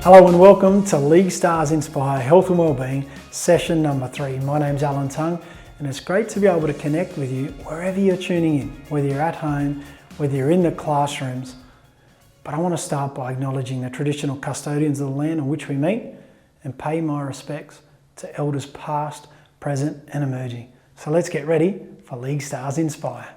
Hello and welcome to League Stars Inspire Health and Wellbeing, session number 3. My name's Alan Tung, and it's great to be able to connect with you wherever you're tuning in, whether you're at home, whether you're in the classrooms. But I want to start by acknowledging the traditional custodians of the land on which we meet and pay my respects to elders past, present and emerging. So let's get ready for League Stars Inspire.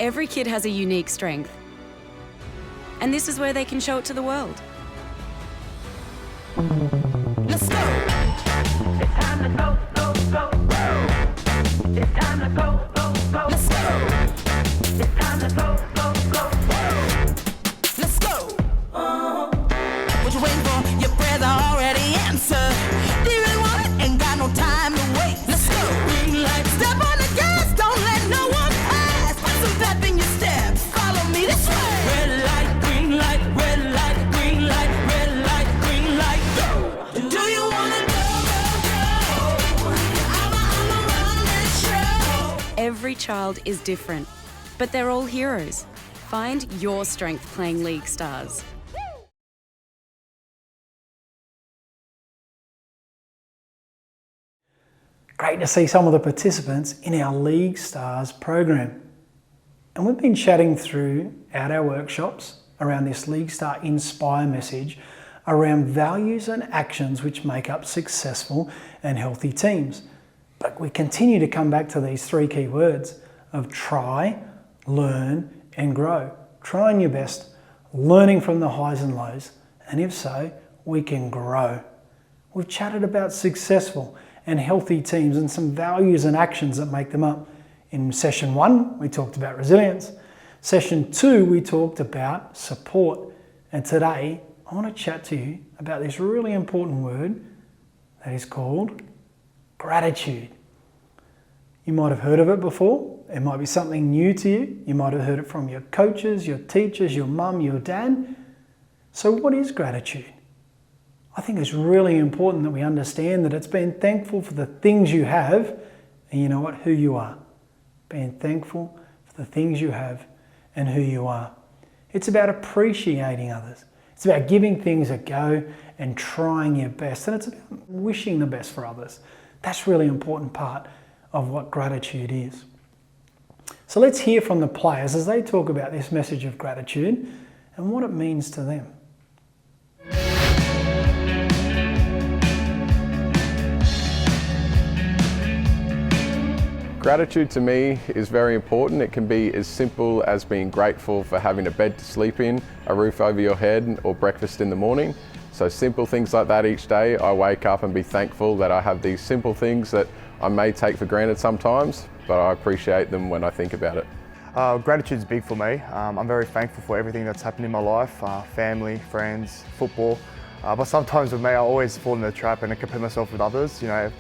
Every kid has a unique strength, and this is where they can show it to the world. Let's go! It's time to go, go, go. It's time to go, go, go. Let's go! It's time to go, go, go. Let's go! What you waiting for? Your prayers are already answered. Do you really want it? Ain't got no time to wait. Let's go! Green light, step on the gas, don't let no one pass. Put some pep in your steps, follow me this way. Red light, green light, red light, green light, red light, green light, go! Do you wanna go, go, go? I'ma run this show. Every child is different, but they're all heroes. Find your strength playing League Stars. Great to see some of the participants in our League Stars program. And we've been chatting throughout our workshops around this League Star Inspire message around values and actions which make up successful and healthy teams. But we continue to come back to these 3 key words of try, learn and grow. Trying your best, learning from the highs and lows, and if so, we can grow. We've chatted about successful and healthy teams and some values and actions that make them up. In session 1, we talked about resilience. Session 2, we talked about support. And today, I want to chat to you about this really important word that is called gratitude. You might have heard of it before. It might be something new to you. You might have heard it from your coaches, your teachers, your mum, your dad. So what is gratitude? I think it's really important that we understand that it's being thankful for the things you have and you know what, who you are. Being thankful for the things you have and who you are. It's about appreciating others. It's about giving things a go and trying your best. And it's about wishing the best for others. That's a really important part of what gratitude is. So let's hear from the players as they talk about this message of gratitude and what it means to them. Gratitude to me is very important. It can be as simple as being grateful for having a bed to sleep in, a roof over your head, or breakfast in the morning. So simple things like that each day. I wake up and be thankful that I have these simple things that I may take for granted sometimes, but I appreciate them when I think about it. Gratitude's big for me. I'm very thankful for everything that's happened in my life, family, friends, football. But sometimes with me, I always fall in the trap and I compare myself with others. You know,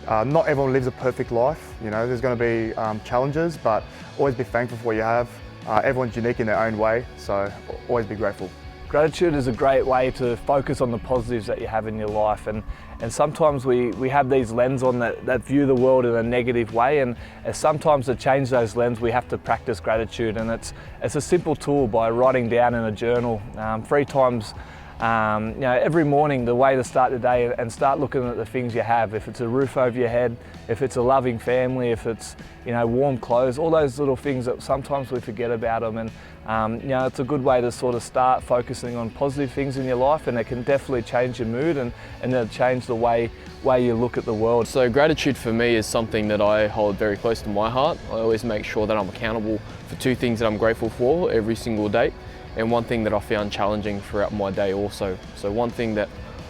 not everyone lives a perfect life. You know, there's going to be challenges, but always be thankful for what you have. Everyone's unique in their own way, so always be grateful. Gratitude is a great way to focus on the positives that you have in your life, and sometimes we have these lenses on that view the world in a negative way, and sometimes to change those lenses we have to practice gratitude, and it's a simple tool by writing down in a journal 3 times. You know, every morning, the way to start the day and start looking at the things you have. If it's a roof over your head, if it's a loving family, if it's, you know, warm clothes, all those little things that sometimes we forget about them. And you know, it's a good way to sort of start focusing on positive things in your life, and it can definitely change your mood and it'll change the way you look at the world. So gratitude for me is something that I hold very close to my heart. I always make sure that I'm accountable for 2 things that I'm grateful for every single day, and 1 thing that I found challenging throughout my day also. So 1 thing that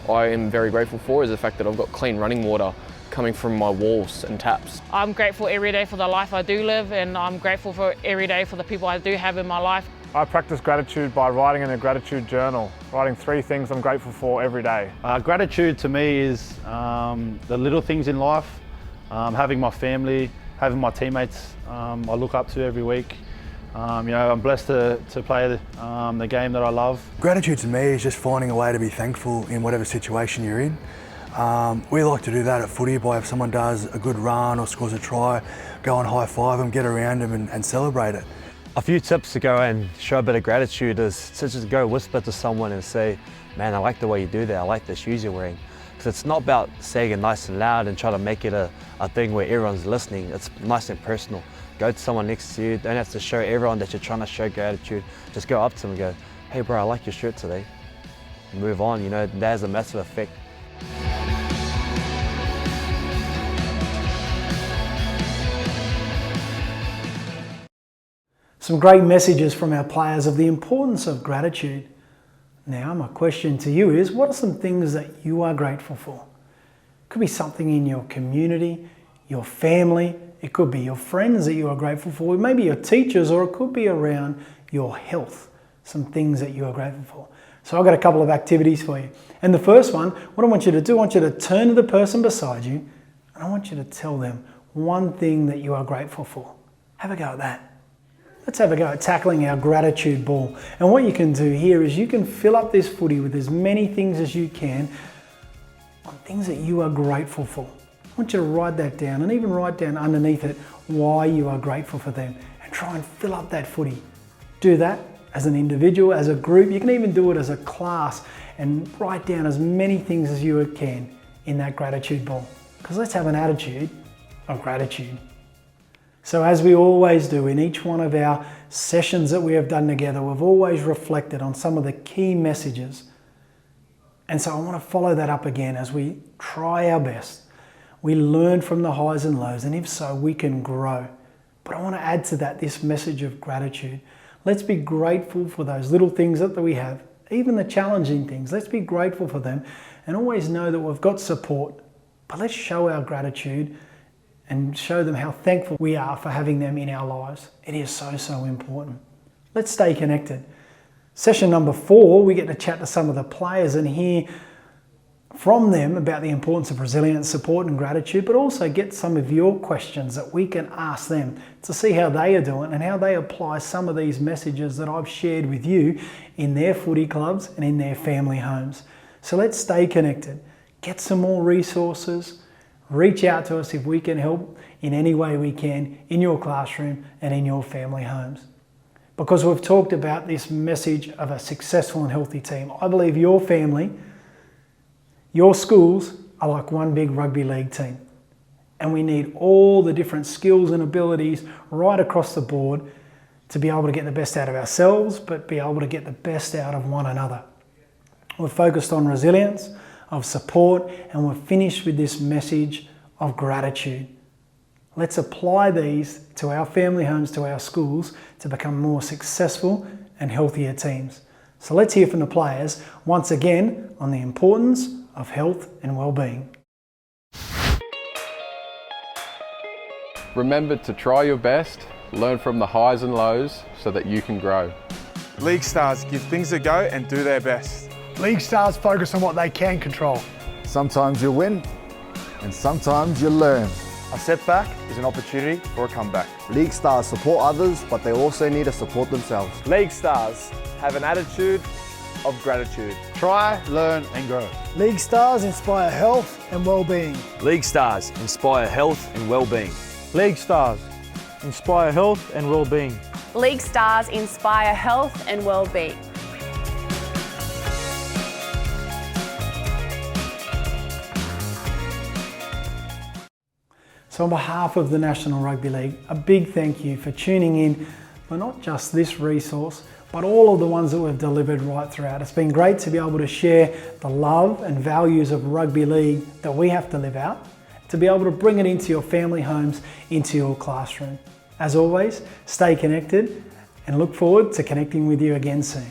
I am very grateful for is the fact that I've got clean running water coming from my walls and taps. I'm grateful every day for the life I do live, and I'm grateful for every day for the people I do have in my life. I practice gratitude by writing in a gratitude journal, writing 3 things I'm grateful for every day. Gratitude to me is the little things in life, having my family, having my teammates I look up to every week. I'm blessed to play the game that I love. Gratitude to me is just finding a way to be thankful in whatever situation you're in. We like to do that at footy by if someone does a good run or scores a try, go and high five them, get around them and celebrate it. A few tips to go and show a bit of gratitude is to just go whisper to someone and say, man, I like the way you do that, I like the shoes you're wearing. Because it's not about saying it nice and loud and try to make it a thing where everyone's listening. It's nice and personal. Go to someone next to you, don't have to show everyone that you're trying to show gratitude. Just go up to them and go, hey bro, I like your shirt today. And move on, that has a massive effect. Some great messages from our players of the importance of gratitude. Now, my question to you is, what are some things that you are grateful for? It could be something in your community, your family, it could be your friends that you are grateful for, maybe your teachers, or it could be around your health, some things that you are grateful for. So I've got a couple of activities for you. And the first one, what I want you to do, I want you to turn to the person beside you and I want you to tell them one thing that you are grateful for. Have a go at that. Let's have a go at tackling our gratitude ball. And what you can do here is you can fill up this footy with as many things as you can on things that you are grateful for. I want you to write that down and even write down underneath it why you are grateful for them and try and fill up that footy. Do that as an individual, as a group. You can even do it as a class and write down as many things as you can in that gratitude ball. Because let's have an attitude of gratitude. So as we always do in each one of our sessions that we have done together, we've always reflected on some of the key messages. And so I want to follow that up again as we try our best. We learn from the highs and lows, and if so, we can grow. But I want to add to that this message of gratitude. Let's be grateful for those little things that we have, even the challenging things. Let's be grateful for them and always know that we've got support. But let's show our gratitude and show them how thankful we are for having them in our lives. It is so, so important. Let's stay connected. Session number 4, we get to chat to some of the players and hear from them about the importance of resilience, support and gratitude, but also get some of your questions that we can ask them to see how they are doing and how they apply some of these messages that I've shared with you in their footy clubs and in their family homes. So let's stay connected. Get some more resources. Reach out to us if we can help in any way we can in your classroom and in your family homes. Because we've talked about this message of a successful and healthy team. I believe your family, your schools are like one big rugby league team. And we need all the different skills and abilities right across the board to be able to get the best out of ourselves, but be able to get the best out of one another. We're focused on resilience, of support, and we're finished with this message of gratitude. Let's apply these to our family homes, to our schools, to become more successful and healthier teams. So let's hear from the players once again on the importance of health and well-being. Remember to try your best, learn from the highs and lows so that you can grow. League stars give things a go and do their best. League stars focus on what they can control. Sometimes you win, and sometimes you learn. A setback is an opportunity for a comeback. League stars support others, but they also need to support themselves. League stars have an attitude of gratitude. Try, learn and grow. League stars inspire health and well-being. League stars inspire health and well-being. League stars inspire health and well-being. League stars inspire health and well-being. So on behalf of the National Rugby League, a big thank you for tuning in for not just this resource, but all of the ones that we've delivered right throughout. It's been great to be able to share the love and values of rugby league that we have to live out, to be able to bring it into your family homes, into your classroom. As always, stay connected and look forward to connecting with you again soon.